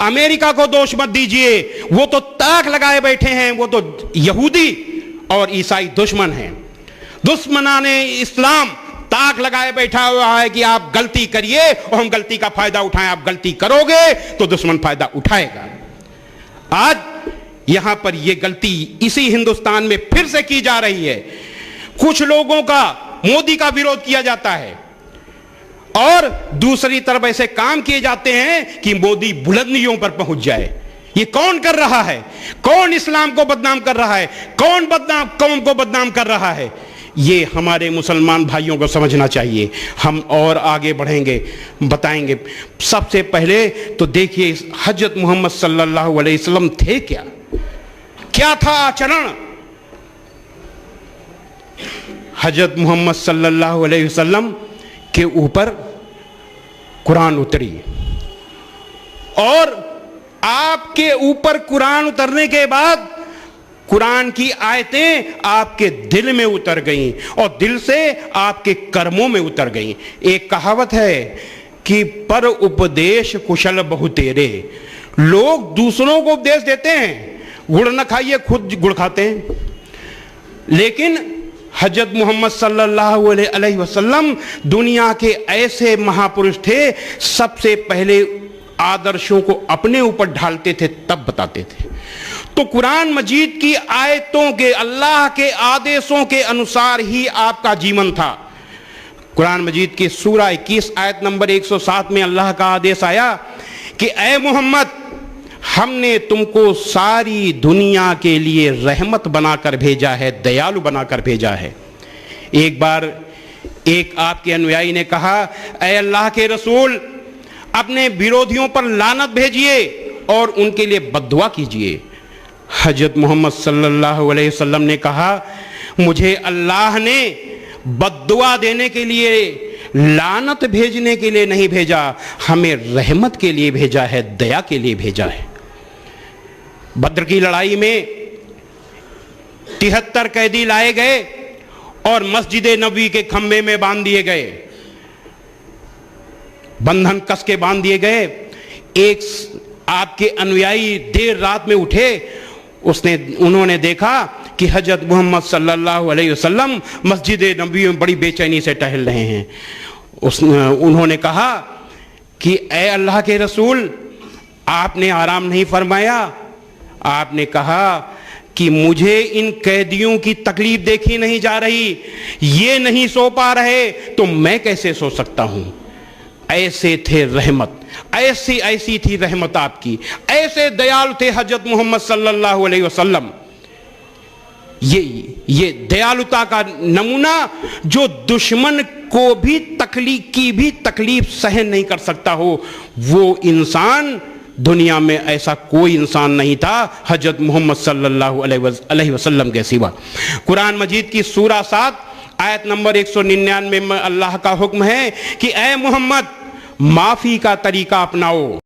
America को दोष मत दीजिए, वो तो ताक लगाए बैठे हैं, वो तो यहूदी और ईसाई दुश्मन हैं। दुश्मनाने इस्लाम ताक लगाए बैठा हुआ है कि आप गलती करिए और हम गलती का फायदा उठाएं। आप गलती करोगे तो दुश्मन फायदा उठाएगा। आज यहां पर यह गलती इसी हिंदुस्तान में फिर से की जा रही है। कुछ लोगों का मोदी का विरोध किया जाता है और दूसरी तरफ ऐसे काम किए जाते हैं कि मोदी बुलंदियों पर पहुंच जाए। ये कौन कर रहा है? कौन इस्लाम को बदनाम कर रहा है? कौन कौम को बदनाम कर रहा है? ये हमारे मुसलमान भाइयों को समझना चाहिए। हम और आगे बढ़ेंगे, बताएंगे। सबसे पहले तो देखिए हजरत मोहम्मद सल्लल्लाहु अलैहि वसल्लम थे क्या? क्या था आचरण? हजरत मोहम्मद सल्लल्लाहु अलैहि वसल्लम के ऊपर कुरान उतरी और आपके ऊपर कुरान उतरने के बाद कुरान की आयतें आपके दिल में उतर गईं और दिल से आपके कर्मों में उतर गईं। एक कहावत है कि पर उपदेश कुशल बहु तेरे। लोग दूसरों को उपदेश देते हैं, गुड़ न खाइए, खुद गुड़ खाते हैं। लेकिन हजरत मोहम्मद सल्लल्लाहु अलैहि वसल्लम दुनिया के ऐसे महापुरुष थे, सबसे पहले आदर्शों को अपने ऊपर ढालते थे तब बताते थे। तो कुरान मजीद की आयतों के, अल्लाह के आदेशों के अनुसार ही आपका जीवन था। कुरान मजीद की सूरा 21 आयत नंबर 107 में अल्लाह का आदेश आया कि ए मोहम्मद, हमने तुमको सारी दुनिया के लिए रहमत बनाकर भेजा है, दयालु बनाकर भेजा है। एक बार एक आपके अनुयायी ने कहा, ए अल्लाह के रसूल, अपने विरोधियों पर लानत भेजिए और उनके लिए बद्दुआ कीजिए। हजरत मोहम्मद सल्लल्लाहु अलैहि वसल्लम ने कहा, मुझे अल्लाह ने बद्दुआ देने के लिए, लानत भेजने के लिए नहीं भेजा, हमें रहमत के लिए भेजा है, दया के लिए भेजा है। बद्र की लड़ाई में 73 कैदी लाए गए और मस्जिद नबवी के खंबे में बांध दिए गए, बंधन कस के बांध दिए गए। एक आपके अनुयायी देर रात में उठे, उन्होंने देखा कि हजरत मोहम्मद सल्लल्लाहु अलैहि वसल्लम मस्जिद नबवी में बड़ी बेचैनी से टहल रहे हैं। उन्होंने कहा कि ए अल्लाह के रसूल, आपने आराम नहीं फरमाया? आपने कहा कि मुझे इन कैदियों की तकलीफ देखी नहीं जा रही, ये नहीं सो पा रहे तो मैं कैसे सो सकता हूं। ऐसे थे रहमत, ऐसी थी रहमत आपकी, ऐसे दयालु थे हजरत मोहम्मद सल्लल्लाहु अलैहि वसल्लम। ये दयालुता का नमूना जो दुश्मन को भी तकलीफ सहन नहीं कर सकता हो, वो इंसान दुनिया में ऐसा कोई इंसान नहीं था हजरत मोहम्मद सल्लल्लाहु अलैहि वसल्लम के सिवा। कुरान मजीद की सूरा 7 आयत नंबर 199 में अल्लाह का हुक्म है कि ए मोहम्मद, माफी का तरीका अपनाओ।